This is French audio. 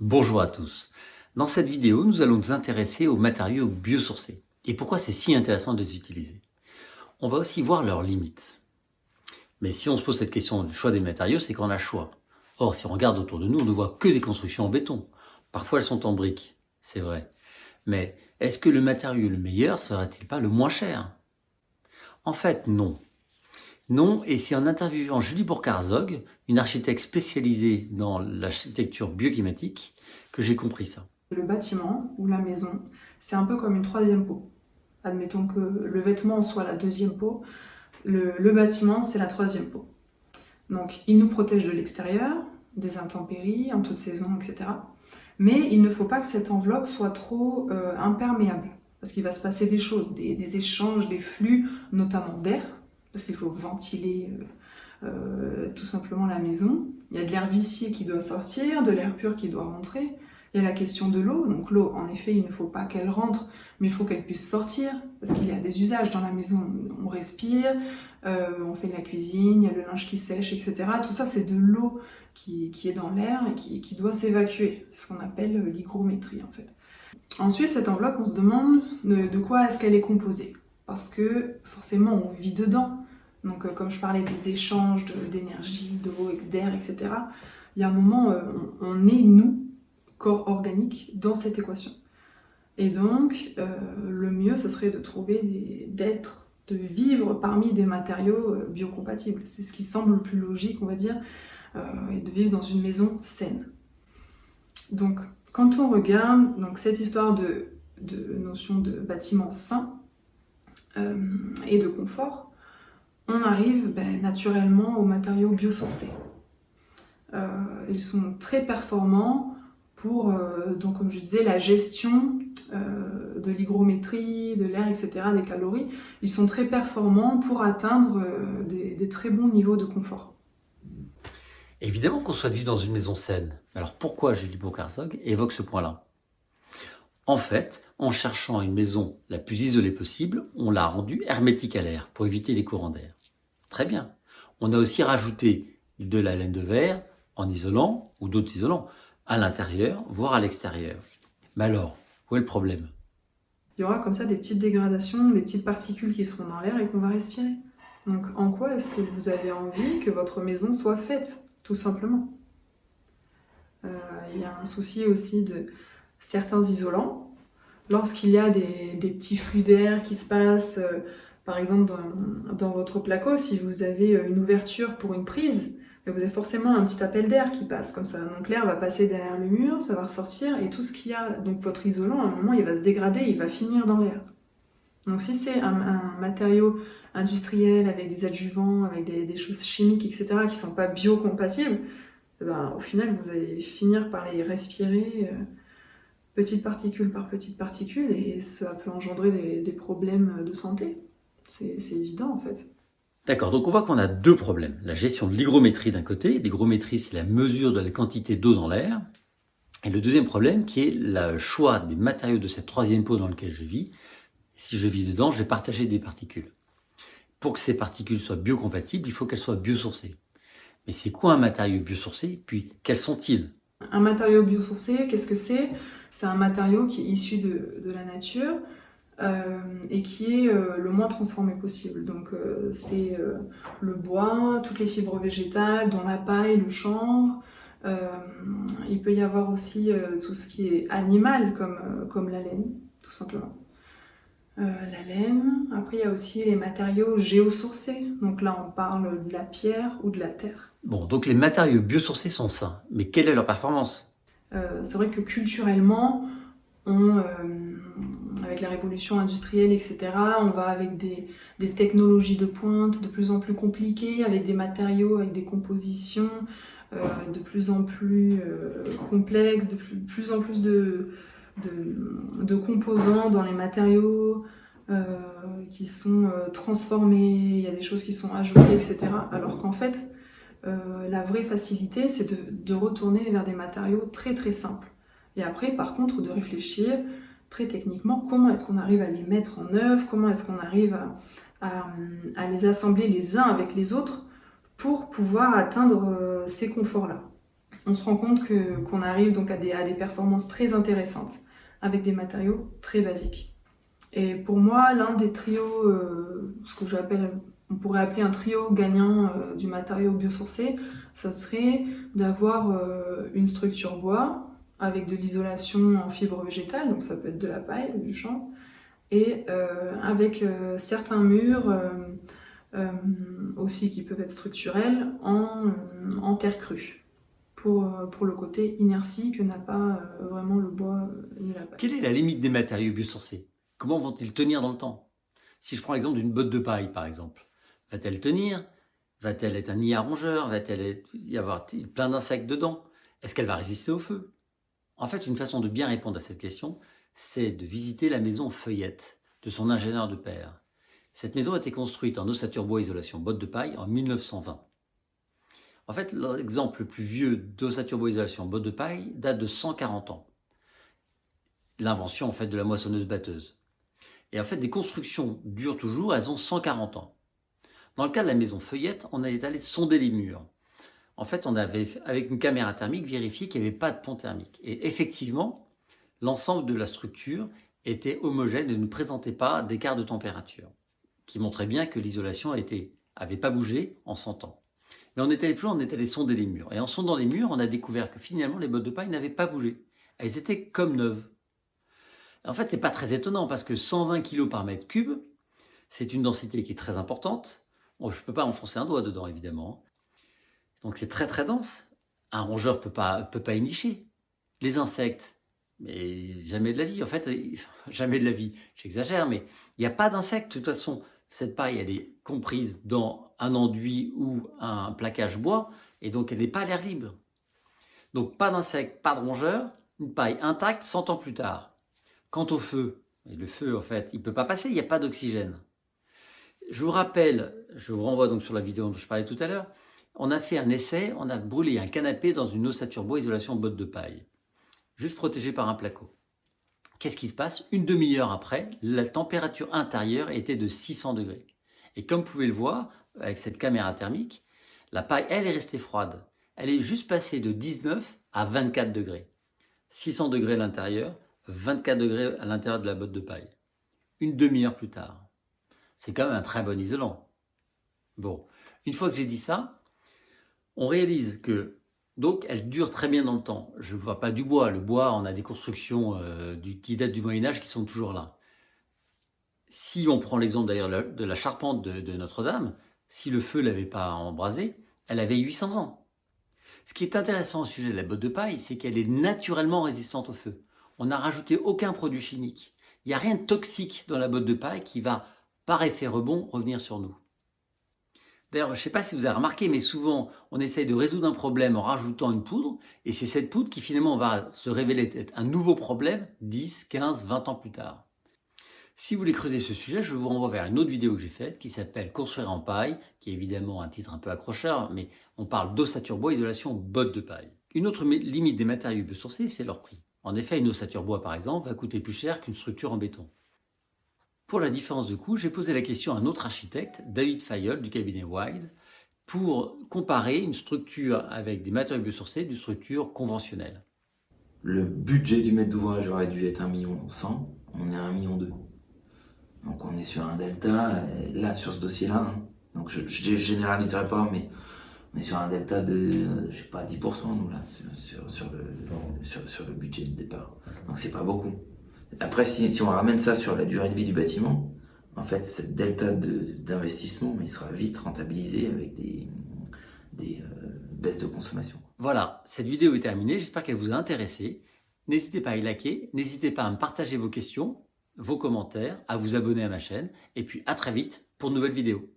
Bonjour à tous. Dans cette vidéo, nous allons nous intéresser aux matériaux biosourcés et pourquoi c'est si intéressant de les utiliser. On va aussi voir leurs limites. Mais si on se pose cette question du choix des matériaux, c'est qu'on a le choix. Or, si on regarde autour de nous, on ne voit que des constructions en béton. Parfois, elles sont en briques, c'est vrai. Mais est-ce que le matériau le meilleur serait-il pas le moins cher? En fait, non. Non, et c'est en interviewant Julie Burkhard-Zog, une architecte spécialisée dans l'architecture bioclimatique, que j'ai compris ça. Le bâtiment ou la maison, c'est un peu comme une troisième peau. Admettons que le vêtement soit la deuxième peau, le bâtiment c'est la troisième peau. Donc il nous protège de l'extérieur, des intempéries, en toute saison, etc. Mais il ne faut pas que cette enveloppe soit trop imperméable, parce qu'il va se passer des choses, des échanges, des flux, notamment d'air, parce qu'il faut ventiler tout simplement la maison. Il y a de l'air vicié qui doit sortir, de l'air pur qui doit rentrer. Il y a la question de l'eau. Donc l'eau, en effet, il ne faut pas qu'elle rentre, mais il faut qu'elle puisse sortir, parce qu'il y a des usages dans la maison. On respire, on fait de la cuisine, il y a le linge qui sèche, etc. Tout ça, c'est de l'eau qui est dans l'air et qui doit s'évacuer. C'est ce qu'on appelle l'hygrométrie, en fait. Ensuite, cette enveloppe, on se demande de quoi est-ce qu'elle est composée. Parce que forcément, on vit dedans. Donc, comme je parlais des échanges d'énergie, d'eau, d'air, etc., il y a un moment, on est, nous, corps organique, dans cette équation. Et donc, le mieux, ce serait de trouver de vivre parmi des matériaux biocompatibles. C'est ce qui semble le plus logique, on va dire, et de vivre dans une maison saine. Donc, quand on regarde donc, cette histoire de notion de bâtiment sain et de confort, on arrive naturellement aux matériaux biosourcés. Ils sont très performants pour, donc, comme je disais, la gestion de l'hygrométrie, de l'air, etc., des calories. Ils sont très performants pour atteindre des très bons niveaux de confort. Évidemment qu'on souhaite vivre dans une maison saine. Alors pourquoi Julie Burkhard-Zog évoque ce point-là? En fait, en cherchant une maison la plus isolée possible, on l'a rendue hermétique à l'air pour éviter les courants d'air. Très bien. On a aussi rajouté de la laine de verre en isolant ou d'autres isolants à l'intérieur, voire à l'extérieur. Mais alors, où est le problème? Il y aura comme ça des petites dégradations, des petites particules qui seront dans l'air et qu'on va respirer. Donc en quoi est-ce que vous avez envie que votre maison soit faite, tout simplement? Il y a un souci aussi de certains isolants. Lorsqu'il y a des petits flux d'air qui se passent, par exemple dans votre placo, si vous avez une ouverture pour une prise, vous avez forcément un petit appel d'air qui passe comme ça. Donc l'air va passer derrière le mur, ça va ressortir, et tout ce qu'il y a, donc votre isolant, à un moment, il va se dégrader, il va finir dans l'air. Donc si c'est un matériau industriel avec des adjuvants, avec des choses chimiques, etc., qui ne sont pas biocompatibles, au final, vous allez finir par les respirer petite particule par petite particule, et ça peut engendrer des problèmes de santé. C'est évident, en fait. D'accord, donc on voit qu'on a deux problèmes. La gestion de l'hygrométrie d'un côté. L'hygrométrie, c'est la mesure de la quantité d'eau dans l'air. Et le deuxième problème qui est le choix des matériaux de cette troisième peau dans laquelle je vis. Si je vis dedans, je vais partager des particules. Pour que ces particules soient biocompatibles, il faut qu'elles soient biosourcées. Mais c'est quoi un matériau biosourcé? Puis, quels sont-ils? Un matériau biosourcé, qu'est-ce que c'est? C'est un matériau qui est issu de la nature et qui est le moins transformé possible. Donc c'est le bois, toutes les fibres végétales, dont la paille, le chanvre. Il peut y avoir aussi tout ce qui est animal, comme la laine, tout simplement. La laine. Après, il y a aussi les matériaux géosourcés. Donc là, on parle de la pierre ou de la terre. Bon, donc les matériaux biosourcés sont sains. Mais quelle est leur performance? C'est vrai que culturellement, avec la révolution industrielle, etc., on va avec des technologies de pointe de plus en plus compliquées, avec des matériaux, avec des compositions de plus en plus complexes, de plus en plus de composants dans les matériaux qui sont transformés, il y a des choses qui sont ajoutées, etc. Alors qu'en fait, la vraie facilité, c'est de retourner vers des matériaux très très simples. Et après, par contre, de réfléchir très techniquement comment est-ce qu'on arrive à les mettre en œuvre, comment est-ce qu'on arrive à les assembler les uns avec les autres pour pouvoir atteindre ces conforts-là. on se rend compte qu'on arrive donc à des performances très intéressantes avec des matériaux très basiques. Et pour moi, l'un des trios, ce que on pourrait appeler un trio gagnant du matériau biosourcé, ça serait d'avoir une structure bois avec de l'isolation en fibre végétale, donc ça peut être de la paille, du chanvre, et avec certains murs aussi qui peuvent être structurels en terre crue, pour le côté inertie que n'a pas vraiment le bois ni la paille. Quelle est la limite des matériaux biosourcés? Comment vont-ils tenir dans le temps? Si je prends l'exemple d'une botte de paille, par exemple, va-t-elle tenir? Va-t-elle être un nid à rongeurs? Va-t-elle y avoir plein d'insectes dedans? Est-ce qu'elle va résister au feu? En fait, une façon de bien répondre à cette question, c'est de visiter la maison Feuillette de son ingénieur de père. Cette maison a été construite en ossature bois isolation botte de paille en 1920. En fait, l'exemple le plus vieux d'ossature bois isolation botte de paille date de 140 ans. L'invention en fait de la moissonneuse-batteuse. Et en fait, des constructions durent toujours, elles ont 140 ans. Dans le cas de la maison Feuillette, on est allé sonder les murs. En fait, on avait, avec une caméra thermique, vérifié qu'il n'y avait pas de pont thermique. Et effectivement, l'ensemble de la structure était homogène et ne présentait pas d'écart de température, qui montrait bien que l'isolation avait pas bougé en 100 ans. Mais on est allé plus loin, on est allé sonder les murs. Et en sondant les murs, on a découvert que finalement, les bottes de paille n'avaient pas bougé. Elles étaient comme neuves. En fait, c'est pas très étonnant parce que 120 kg par mètre cube, c'est une densité qui est très importante. Bon, je ne peux pas enfoncer un doigt dedans, évidemment. Donc c'est très très dense. Un rongeur peut pas y nicher. Les insectes, mais jamais de la vie. En fait, jamais de la vie. J'exagère, mais il n'y a pas d'insectes. De toute façon, cette paille, elle est comprise dans un enduit ou un plaquage bois, et donc elle n'est pas à l'air libre. Donc pas d'insectes, pas de rongeurs, une paille intacte 100 ans plus tard. Quant au feu, et le feu, en fait, il ne peut pas passer, il n'y a pas d'oxygène. Je vous rappelle, je vous renvoie donc sur la vidéo dont je parlais tout à l'heure, on a fait un essai, on a brûlé un canapé dans une ossature bois isolation botte de paille, juste protégé par un placo. Qu'est-ce qui se passe? Une demi-heure après, la température intérieure était de 600 degrés. Et comme vous pouvez le voir, avec cette caméra thermique, la paille, elle est restée froide. Elle est juste passée de 19 à 24 degrés. 600 degrés à l'intérieur, 24 degrés à l'intérieur de la botte de paille. Une demi-heure plus tard. C'est quand même un très bon isolant. Bon, une fois que j'ai dit ça, on réalise que donc elle dure très bien dans le temps. Je ne vois pas du bois. Le bois, on a des constructions qui datent du Moyen-Âge qui sont toujours là. Si on prend l'exemple d'ailleurs de la charpente de Notre-Dame, si le feu ne l'avait pas embrasée, elle avait 800 ans. Ce qui est intéressant au sujet de la botte de paille, c'est qu'elle est naturellement résistante au feu. On n'a rajouté aucun produit chimique. Il n'y a rien de toxique dans la botte de paille qui va, par effet rebond, revenir sur nous. D'ailleurs, je ne sais pas si vous avez remarqué, mais souvent, on essaye de résoudre un problème en rajoutant une poudre, et c'est cette poudre qui finalement va se révéler être un nouveau problème 10, 15, 20 ans plus tard. Si vous voulez creuser ce sujet, je vous renvoie vers une autre vidéo que j'ai faite qui s'appelle Construire en paille, qui est évidemment un titre un peu accrocheur, mais on parle d'ossature bois isolation botte de paille. Une autre limite des matériaux biosourcés, c'est leur prix. En effet, une ossature bois, par exemple, va coûter plus cher qu'une structure en béton. Pour la différence de coût, j'ai posé la question à un autre architecte, David Fayol, du cabinet Wild, pour comparer une structure avec des matériaux biosourcés d'une structure conventionnelle. Le budget du maître d'ouvrage aurait dû être 1,1 million, on est à 1,2 million. Donc on est sur un delta, là sur ce dossier-là, hein. Donc je généraliserai pas, mais on est sur un delta de, je sais pas, 10% nous là, sur le budget de départ. Donc c'est pas beaucoup. Après, si on ramène ça sur la durée de vie du bâtiment, en fait, cette delta d'investissement, il sera vite rentabilisé avec des baisses de consommation. Voilà, cette vidéo est terminée, j'espère qu'elle vous a intéressé. N'hésitez pas à y liker, n'hésitez pas à me partager vos questions, vos commentaires, à vous abonner à ma chaîne, et puis à très vite pour de nouvelles vidéos.